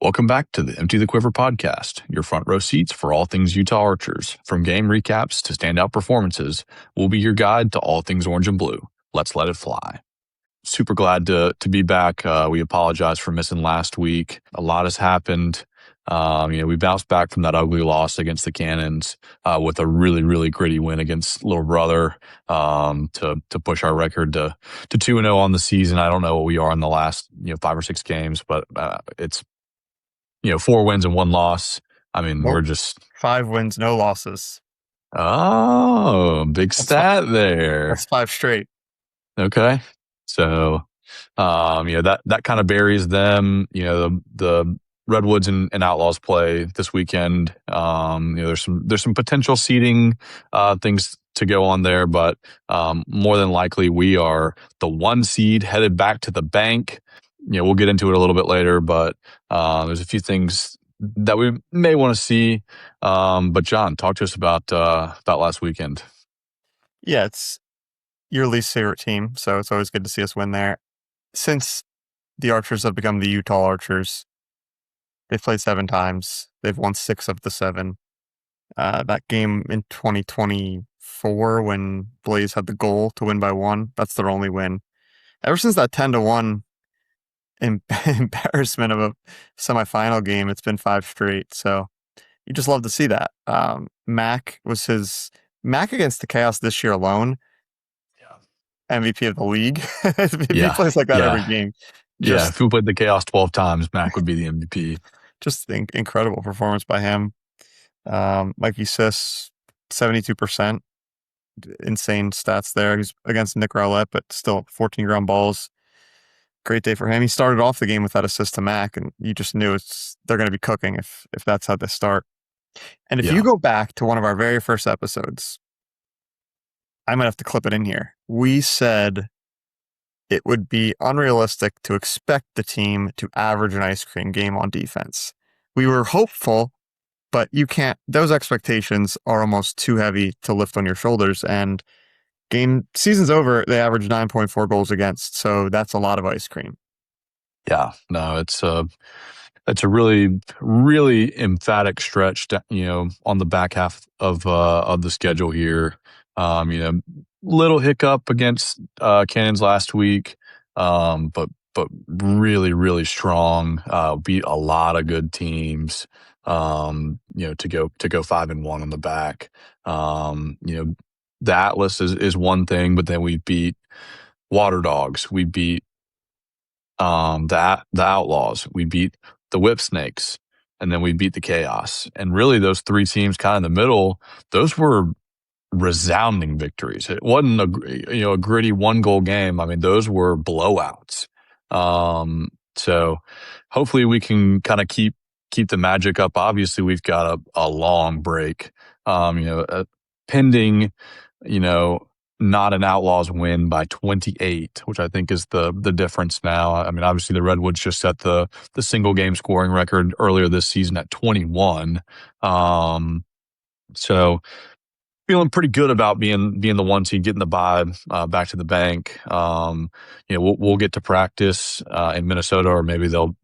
Welcome back to the Empty the Quiver podcast, your front row seats for all things Utah Archers. From game recaps to standout performances, we'll be your guide to all things orange and blue. Let's let it fly. Super glad to be back. We apologize for missing last week. A lot has happened. We bounced back from that ugly loss against the Cannons with a really, really gritty win against Little Brother to push our record to 2-0 on the season. I don't know what we are in the last 5 or 6 games, but it's 4 wins and 1 loss. I mean, Nope. we're just 5 wins, no losses. big stat there. That's 5 straight. Okay, so that kind of buries them. The Redwoods and Outlaws play this weekend. There's some potential seeding things to go on there, but more than likely we are the 1 seed headed back to the bank. We'll get into it a little bit later, but there's a few things that we may want to see. But John, talk to us about last weekend. Yeah, it's your least favorite team, so it's always good to see us win there. Since the Archers have become the Utah Archers, they've played 7 times. They've won 6 of the 7. That game in 2024 when Blaze had the goal to win by 1, that's their only win. Ever since that 10-1 embarrassment of a semifinal game, it's been 5 straight. So you just love to see that. Mac against the Chaos this year alone. Yeah. MVP of the league. He plays like that every game. If we played the Chaos 12 times, Mac would be the MVP. Just incredible performance by him. Mikey Sis, 72%. Insane stats there. He's against Nick Rowlett, but still 14 ground balls. Great day for him. He started off the game with that assist to Mac, and you just knew they're going to be cooking if that's how they start. And if you go back to one of our very first episodes, I might have to clip it in here. We said it would be unrealistic to expect the team to average an ice cream game on defense. We were hopeful, but you can't. Those expectations are almost too heavy to lift on your shoulders. And season's over, they averaged 9.4 goals against, so that's a lot of ice cream. Yeah, no, it's a really, really emphatic stretch, on the back half of the schedule here. Little hiccup against Cannons last week, but really, really strong. Beat a lot of good teams. To go 5-1 on the back. The Atlas is one thing, but then we beat Water Dogs. We beat the Outlaws. We beat the Whip Snakes, and then we beat the Chaos. And really, those 3 teams kind of in the middle, those were resounding victories. It wasn't a gritty 1-goal game. I mean, those were blowouts. So hopefully we can kind of keep the magic up. Obviously, we've got a long break. Pending, not an Outlaws win by 28, which I think is the difference now. I mean, obviously the Redwoods just set the single game scoring record earlier this season at 21. So feeling pretty good about being the 1 seed, getting the bye back to the bank. We'll get to practice in Minnesota, or maybe they'll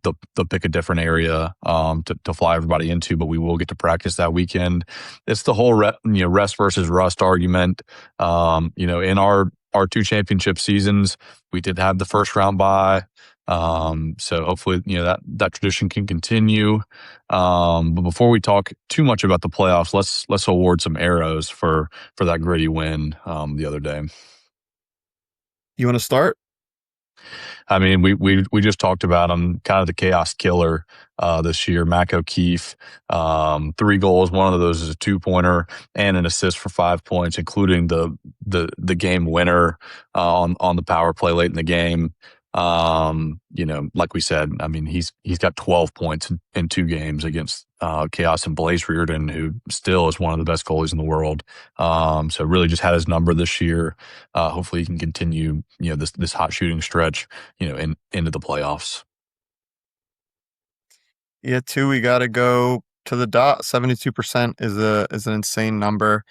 pick a different area to fly everybody into. But we will get to practice that weekend. It's the whole rest versus rust argument. In our 2 championship seasons, we did have the first round bye. So hopefully, that tradition can continue. But before we talk too much about the playoffs, let's award some arrows for that gritty win the other day. You want to start? I mean, we just talked about him, kind of the chaos killer this year, Mac O'Keefe. 3 goals. One of those is a 2-pointer and an assist for 5 points, including the game winner on the power play late in the game. Like we said, I mean, he's got 12 points in 2 games against Chaos and Blaze Reardon, who still is one of the best goalies in the world. So really just had his number this year. Hopefully he can continue, this hot shooting stretch, into the playoffs. Yeah, 2, we got to go to the dot. 72% is an insane number.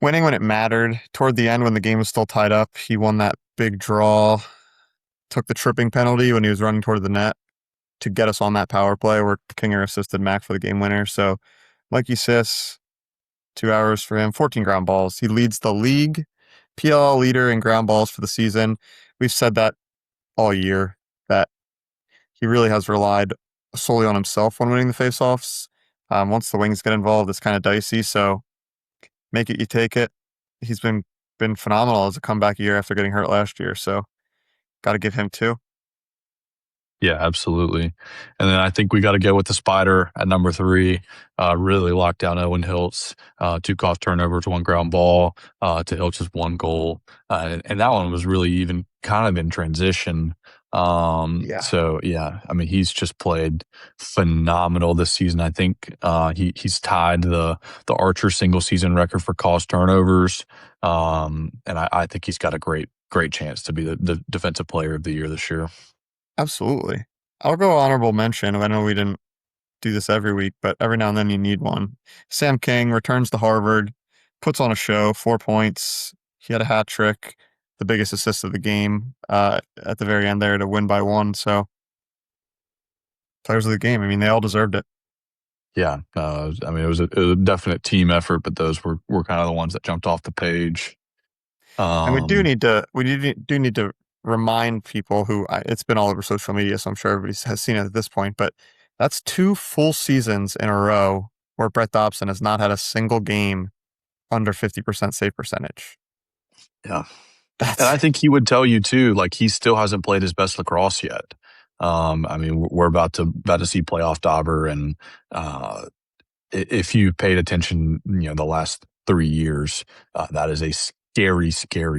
Winning when it mattered. Toward the end, when the game was still tied up, he won that big draw. Took the tripping penalty when he was running toward the net. to get us on that power play, where Kinger assisted Mac for the game winner. So, Mikey Sis, 2 hours for him, 14 ground balls. He leads the league, PLL leader in ground balls for the season. We've said that all year, that he really has relied solely on himself when winning the faceoffs. Once the wings get involved, it's kind of dicey. So make it, you take it. He's been phenomenal as a comeback year after getting hurt last year. So got to give him two. Yeah, absolutely. And then I think we got to go with the spider at number three. Really lock down Owen Hiltz. Two cough turnovers, one ground ball to Hiltz's one goal. And that one was really even kind of in transition. Yeah, So yeah, I mean, he's just played phenomenal this season. I think he's tied the Archer single season record for cost turnovers. And I think he's got a great chance to be the defensive player of the year this year. absolutely. I'll go honorable mention. I know we didn't do this every week, but every now and then you need one. Sam King returns to Harvard, puts on a show, 4 points. He had a hat trick, the biggest assist of the game at the very end there to win by one. So, players of the game, I mean, they all deserved it. Yeah, I mean, it was a definite team effort, but those were kind of the ones that jumped off the page. And Um, do need to remind people who it's been all over social media, so I'm sure everybody has seen it at this point. But that's 2 full seasons in a row where Brett Dobson has not had a single game under 50% save percentage. yeah, and That's I think he would tell you too, like he still hasn't played his best lacrosse yet. I mean, we're about to see playoff Dauber, and if you paid attention, the last 3 years, that is a scary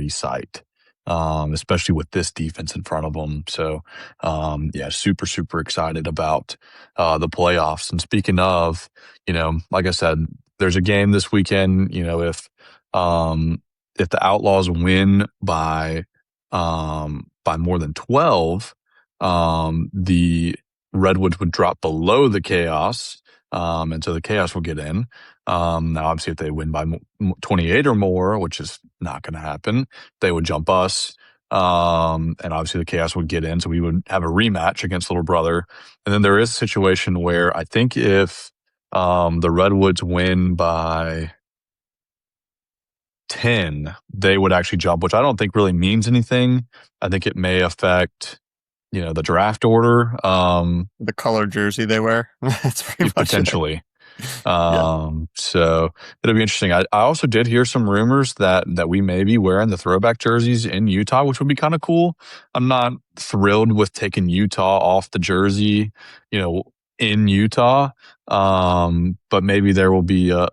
sight, especially with this defense in front of them. So, yeah, super excited about the playoffs. And speaking of, like I said, there's a game this weekend. If the Outlaws win by more than 12, the Redwoods would drop below the Chaos, and so the Chaos will get in. Now, obviously, if they win by 28 or more, which is not going to happen, they would jump us. And obviously, the Chaos would get in. So we would have a rematch against Little Brother. And then there is a situation where I think if the Redwoods win by 10, they would actually jump, which I don't think really means anything. I think it may affect, the draft order, the color jersey they wear. That's pretty much it. potentially. Yeah. So it'll be interesting. I also did hear some rumors that we may be wearing the throwback jerseys in Utah, which would be kind of cool. I'm not thrilled with taking Utah off the jersey, you know, in Utah. But maybe there will be a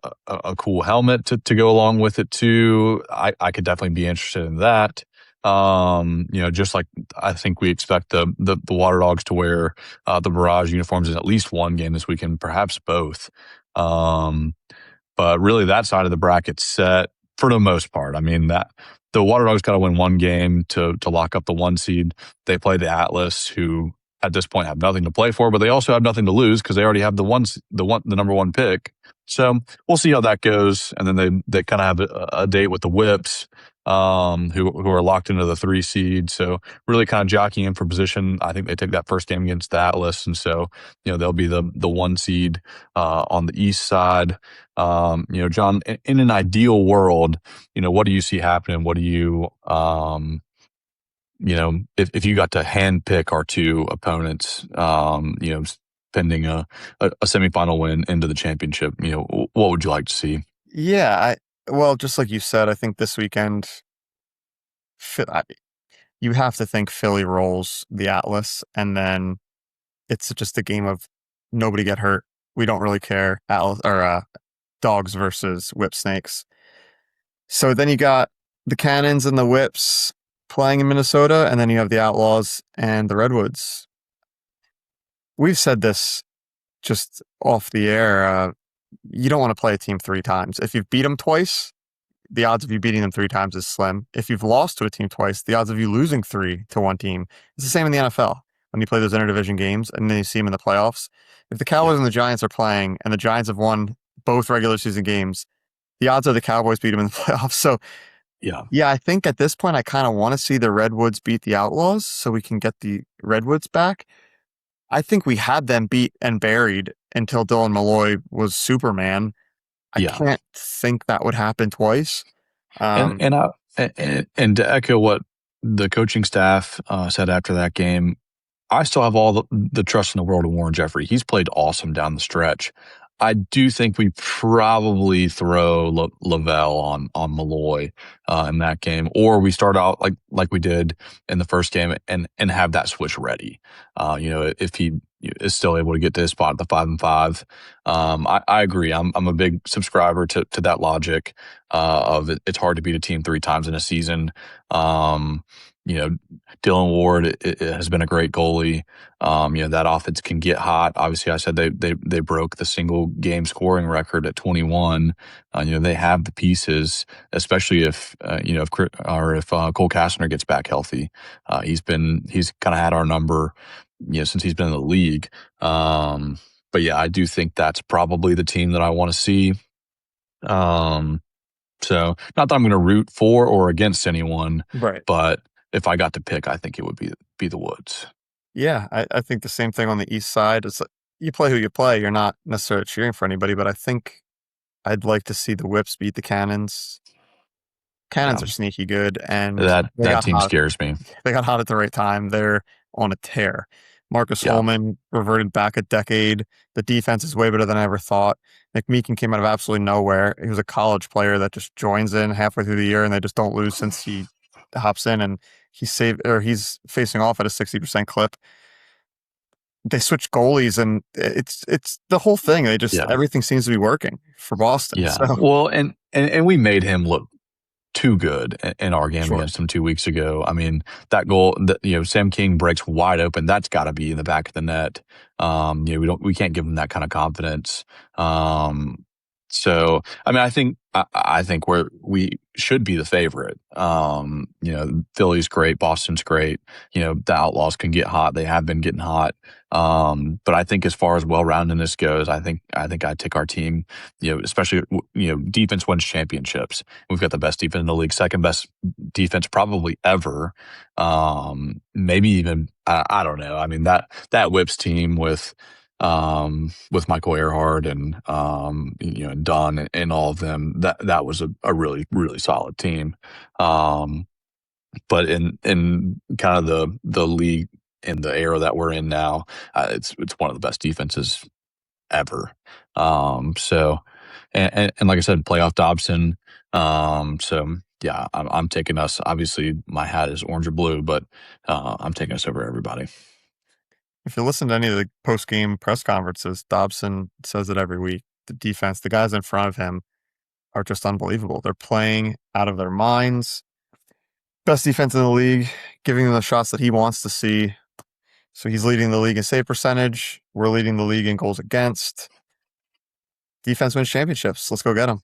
cool helmet to go along with it too. I could definitely be interested in that. Just like I think we expect the Water Dogs to wear the Mirage uniforms in at least one game this weekend, perhaps both. Um, but really, that side of the bracket's set for the most part. I mean, that the Water Dogs got to win one game to lock up the one seed. They play the Atlas, who at this point have nothing to play for, but they also have nothing to lose because they already have the number one pick. So we'll see how that goes. And then they kind of have a date with the Whips, who are locked into the 3 seed. So really kind of jockeying for position. I think they take that first game against the Atlas, and so they'll be the 1 seed on the east side. John, in an ideal world, what do you see happening? What do you if you got to hand pick our two opponents, pending a semifinal win into the championship, what would you like to see? Yeah. Well, just like you said, I think this weekend, you have to think Philly rolls the Atlas, and then it's just a game of nobody get hurt. We don't really care. Atlas or Dogs versus Whip Snakes. So then you got the Cannons and the Whips playing in Minnesota, and then you have the Outlaws and the Redwoods. We've said this just off the air. You don't want to play a team 3 times. If you've beat them twice, the odds of you beating them 3 times is slim. If you've lost to a team twice, the odds of you losing 3 to one team, it's the same in the NFL. When you play those interdivision games and then you see them in the playoffs, if the Yeah, Cowboys and the Giants are playing and the Giants have won both regular season games, the odds of the Cowboys beat them in the playoffs. So yeah, yeah, I think at this point, I kind of want to see the Redwoods beat the Outlaws so we can get the Redwoods back. I think we had them beat and buried until Dylan Malloy was Superman. I Yeah. can't think that would happen twice. And Um, and I and to echo what the coaching staff said after that game, I still have all the trust in the world in Warren Jeffrey. He's played awesome down the stretch. I do think we probably throw Lavelle on Malloy in that game, or we start out like we did in the first game and have that switch ready. If he is still able to get to his spot at the 5-5. I agree. I'm a big subscriber to that logic of it's hard to beat a team 3 times in a season. Um, you know, Dylan Ward it has been a great goalie. That offense can get hot. Obviously, I said they broke the single game scoring record at 21. They have the pieces, especially if Cole Kastner gets back healthy. He's kind of had our number, since he's been in the league. But yeah, I do think that's probably the team that I want to see. Um, so not that I'm going to root for or against anyone, right. but if I got to pick, I think it would be the Woods. Yeah, I think the same thing on the East Side. It's like, you play who you play. You're not necessarily cheering for anybody, but I think I'd like to see the Whips beat the Cannons. Yeah, Cannons are sneaky good, and they that got team hot. scares me. They got hot at the right time. They're on a tear. Marcus Yeah, Holman reverted back a decade. The defense is way better than I ever thought. McMeekin came out of absolutely nowhere. He was a college player that just joins in halfway through the year, and they just don't lose since he hops in, and he's facing off at a 60% clip. They switch goalies, and it's the whole thing. yeah, Everything seems to be working for Boston. yeah. So Well, and we made him look too good in our game sure, against him 2 weeks ago. I mean, that goal, Sam King breaks wide open. That's got to be in the back of the net. We can't give him that kind of confidence. So, I mean, I think we should be the favorite. Philly's great, Boston's great. The Outlaws can get hot. They have been getting hot. But I think as far as well-roundedness goes, I think I take our team. Especially defense wins championships. We've got the best defense in the league, second best defense probably ever. Maybe even I don't know. I mean that Whips team with Michael Earhart and and Dunn and all of them, that was a really really solid team. But in kind of the league in the era that we're in now, it's one of the best defenses ever. So and like I said, playoff Dobson. So yeah, I'm taking us. Obviously, my hat is orange or blue, but I'm taking us over everybody. if you listen to any of the post game press conferences, Dobson says it every week. The defense, the guys in front of him are just unbelievable. They're playing out of their minds. Best defense in the league, giving them the shots that he wants to see. So he's leading the league in save percentage. We're leading the league in goals against. Defense wins championships. Let's go get them.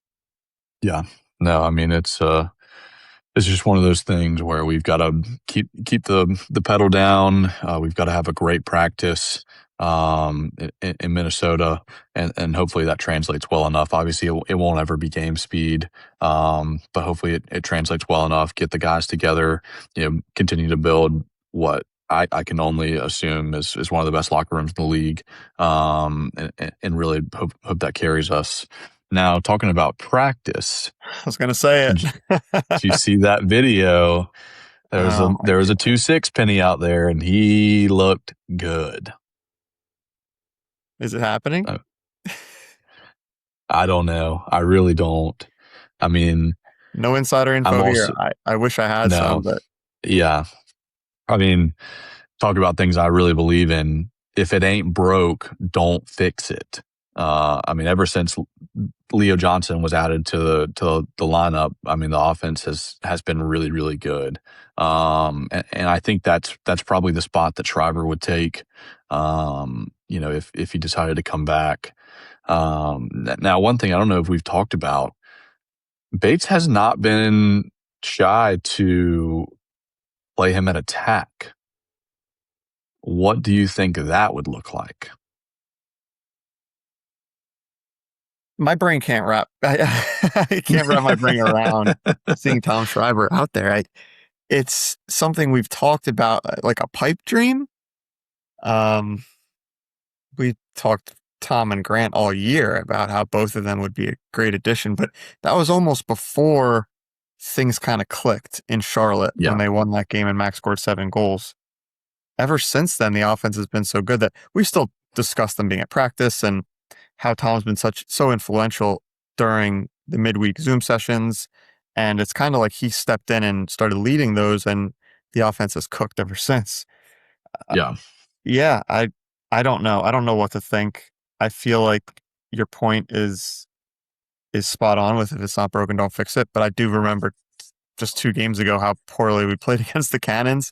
Yeah. No, I mean it's just one of those things where we've got to keep the pedal down. We've got to have a great practice in Minnesota, and hopefully that translates well enough. Obviously, it won't ever be game speed, but hopefully it translates well enough. Get the guys together, continue to build what I can only assume is one of the best locker rooms in the league, and really hope that carries us. Now, talking about practice, I was going to say did you it. see that video? Oh my There was a God. 2-6 penny out there, and he looked good. Is it happening? Uh, I don't know. I really don't. I mean, No insider I'm info here. also I wish I had some, no. but Yeah. I mean, talk about things I really believe in. If it ain't broke, don't fix it. I mean, ever since Leo Johnson was added to the lineup, I mean, the offense has been really really good. And I think that's probably the spot that Shriver would take. If he decided to come back. Now, one thing I don't know if we've talked about, Bates has not been shy to play him at attack. What do you think that would look like? my brain can't wrap. I can't wrap my brain around seeing Tom Schreiber out there. It's something we've talked about, like a pipe dream. Um, we talked Tom and Grant all year about how both of them would be a great addition, but that was almost before things kind of clicked in Charlotte when Yeah. they won that game and Max scored 7 goals. Ever since then, the offense has been so good that we still discuss them being at practice and how Tom's been so influential during the midweek Zoom sessions. And it's kind of like he stepped in and started leading those, and the offense has cooked ever since. Uh, Yeah. yeah, I don't know. I don't know what to think. I feel like your point is spot on with if it's not broken, don't fix it. But I do remember just 2 games ago how poorly we played against the Cannons.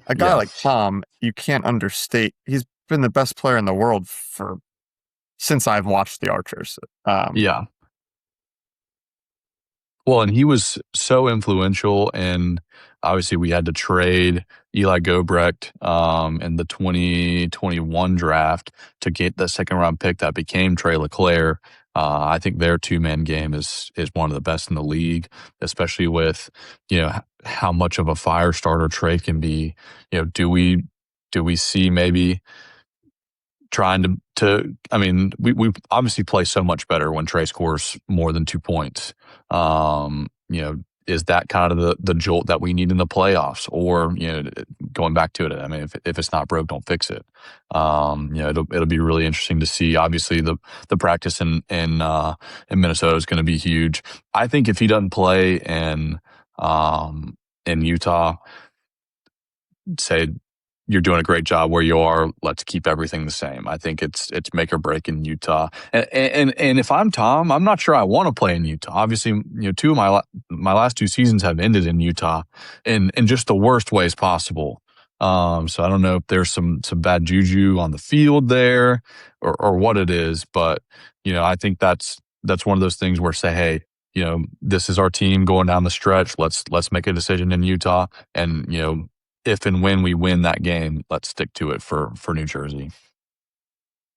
A guy Yeah. like Tom, you can't understate. He's been the best player in the world for since I've watched the Archers. Yeah. Well, and he was so influential, and obviously we had to trade Eli Gobrecht in the 2021 draft to get the second round pick that became Trey LeClaire. I think their 2-man game is one of the best in the league, especially with how much of a fire starter Trey can be. Do we see maybe trying to I mean, we obviously play so much better when Trey scores more than 2 points. Is that kind of the jolt that we need in the playoffs? Or, going back to it, I mean, if it's not broke, don't fix it. It'll be really interesting to see. Obviously, the practice in Minnesota is going to be huge. I think if he doesn't play in Utah, say you're doing a great job where you are. Let's keep everything the same. I think it's make or break in Utah. And if I'm Tom, I'm not sure I want to play in Utah. Obviously, two of my last 2 seasons have ended in Utah in just the worst ways possible. So I don't know if there's some bad juju on the field there or what it is, but I think that's one of those things where say, hey, this is our team going down the stretch. Let's make a decision in Utah, and if and when we win that game, let's stick to it for New Jersey.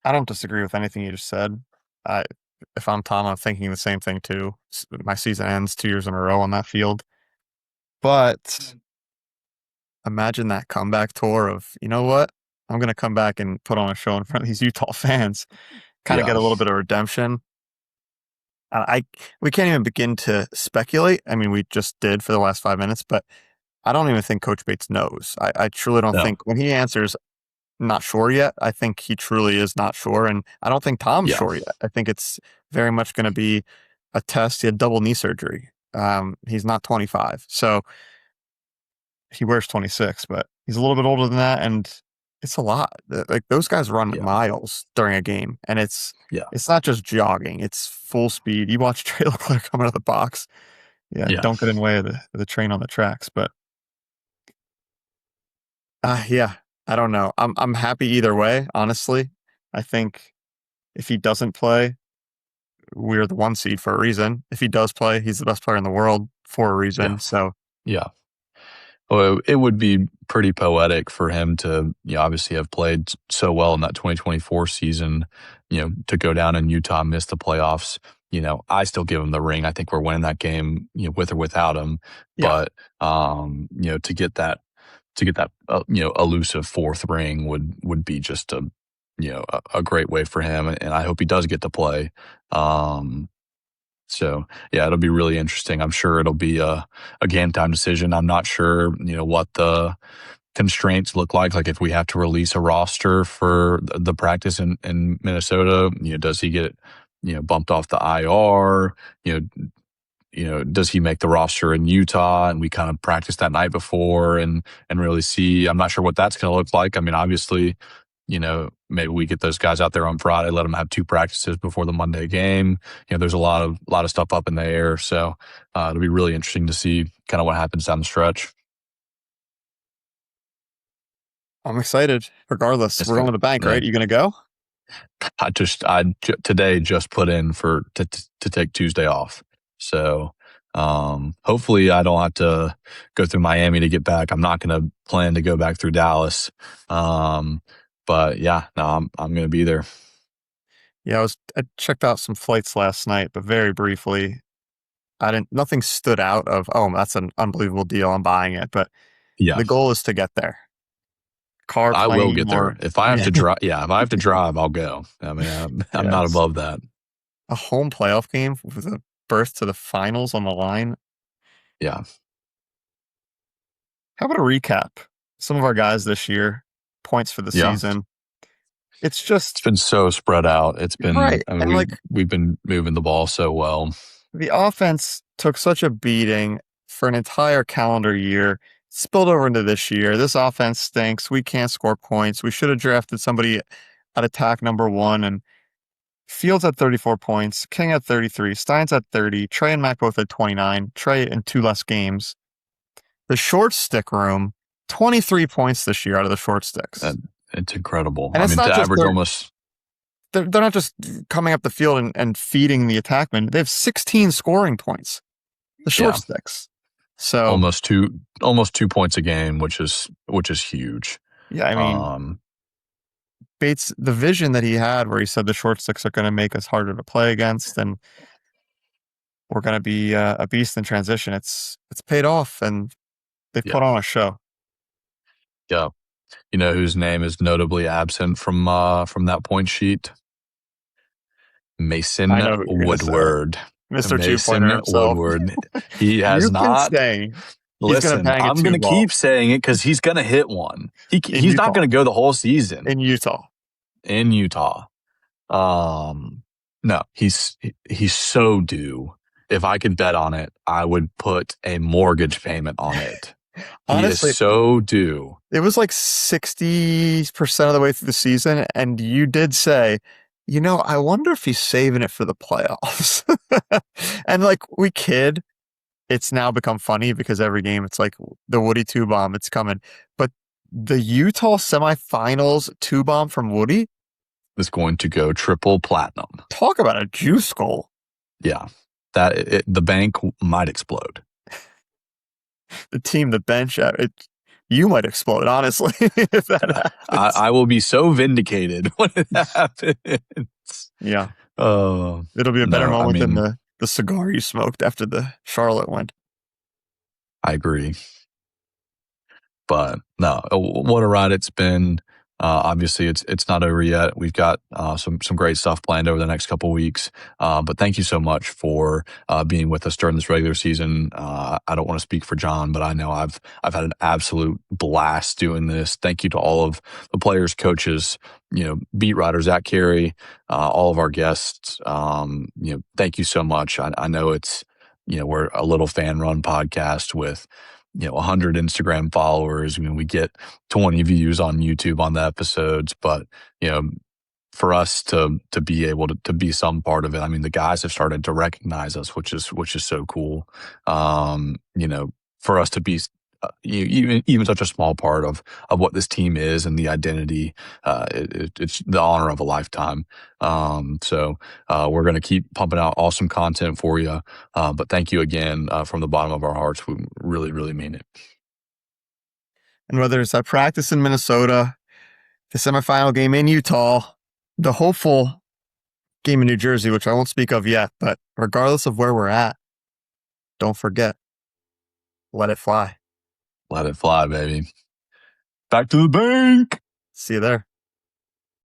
I don't disagree with anything you just said. I, if I'm Tom, I'm thinking the same thing too. My season ends 2 years in a row on that field. But imagine that comeback tour of, you know what? I'm going to come back and put on a show in front of these Utah fans, kind of Yeah, get a little bit of redemption. We can't even begin to speculate. I mean, we just did for the last 5 minutes, but I don't even think Coach Bates knows. I truly don't no, think when he answers not sure yet, I think he truly is not sure. And I don't think Tom's yeah, sure yet. I think it's very much going to be a test. He had double knee surgery. He's not 25. So he wears 26, but he's a little bit older than that. And it's a lot. Like those guys run yeah, miles during a game. And yeah, it's not just jogging, it's full speed. You watch Trey LeClaire come out of the box. Yeah, yeah. don't get in the way of the train on the tracks. But yeah, I don't know. I'm happy either way, honestly. I think if he doesn't play, we're the 1 seed for a reason. If he does play, he's the best player in the world for a Yeah, reason. So yeah. Well, it would be pretty poetic for him to, obviously have played so well in that 2024 season, to go down in Utah, miss the playoffs. I still give him the ring. I think we're winning that game, with or without him. yeah, But, to get that elusive fourth ring would be just a great way for him, and I hope he does get to play. Um, so yeah, it'll be really interesting. I'm sure it'll be a game time decision. I'm not sure what the constraints look like. Like if we have to release a roster for the practice in Minnesota, does he get bumped off the IR? Does he make the roster in Utah and we kind of practice that night before and really see? I'm not sure what that's going to look like. I mean, obviously, maybe we get those guys out there on Friday, let them have 2 practices before the Monday game. There's a lot of stuff up in the air, so it'll be really interesting to see kind of what happens down the stretch. I'm excited. Regardless, It's we're going gonna, to the bank, yeah. right? You gonna go? Today just put in to take Tuesday off. So hopefully I don't have to go through Miami to get back. I'm not going to plan to go back through Dallas. Um, but yeah, no, I'm going to be there. Yeah, I checked out some flights last night, but very briefly. I didn't. Nothing stood out of. Oh, that's an unbelievable deal. I'm buying it. But Yeah, the goal is to get there. car, I will plane, get there or if I have to drive. Yeah, if I have to drive, I'll go. I mean, I'm not yes, above that. a home playoff game with a berth to the finals on the line. Yeah, How about a recap? Some of our guys this year, points for the yeah. season. It's just It's been so spread out. It's been. right, I mean, and like we've been moving the ball so well. the offense took such a beating for an entire calendar year, spilled over into this year. This offense stinks. We can't score points. We should have drafted somebody at attack number one. And Fields at 34 points, King at 33, Steins at 30, Trey and Mac both at 29, Trey in two less games. The short stick room, 23 points this year out of the short sticks. And it's incredible. And I it's mean, not to just average almost they're not just coming up the field and feeding the attackmen. They have 16 scoring points. The short yeah, sticks. So almost 2 points a game, which is huge. yeah, I mean Um, Bates, the vision that he had where he said the short sticks are going to make us harder to play against and we're going to be a beast in transition. It's paid off and they've yeah, put on a show. yeah. You know whose name is notably absent from that point sheet? I Mason know what you're going to say. Woodward. Mr. Two Pointer Mason himself. Woodward. He has You've been not. saying he's going to Listen, bang a I'm two going to ball keep saying it because he's going to hit one. in He's not Utah. going to go the whole season In Utah. in Utah. No, he's so due. If I could bet on it, I would put a mortgage payment on it. He is Honestly, so due. it was like 60% of the way through the season, and you did say, I wonder if he's saving it for the playoffs. And like we kid, it's now become funny because every game it's like the Woody two bomb, it's coming. But the Utah semifinals two bomb from Woody, Is going to go triple platinum. talk about a juice goal. Yeah, the bank might explode. The team, the bench, you might explode, honestly, if that happens. I will be so vindicated when it happens. Yeah. Oh, It'll be a better no, I moment than mean, the cigar you smoked after the Charlotte win. I agree. But no, what a ride it's been. Obviously, it's not over yet. We've got some great stuff planned over the next couple weeks. But thank you so much for being with us during this regular season. I don't want to speak for John, but I know I've had an absolute blast doing this. Thank you to all of the players, coaches, beat writers at Carey, all of our guests. Thank you so much. I know we're a little fan run podcast with 100 Instagram followers. I mean, we get 20 views on YouTube on the episodes, but for us to be able to be some part of it, I mean, the guys have started to recognize us, which is so cool. For us to be even such a small part of what this team is and the identity, it's the honor of a lifetime. So we're going to keep pumping out awesome content for you. But thank you again from the bottom of our hearts. We really, really mean it. And whether it's at practice in Minnesota, the semifinal game in Utah, the hopeful game in New Jersey, which I won't speak of yet, but regardless of where we're at, don't forget, let it fly. Let it fly, baby. Back to the bank. See you there.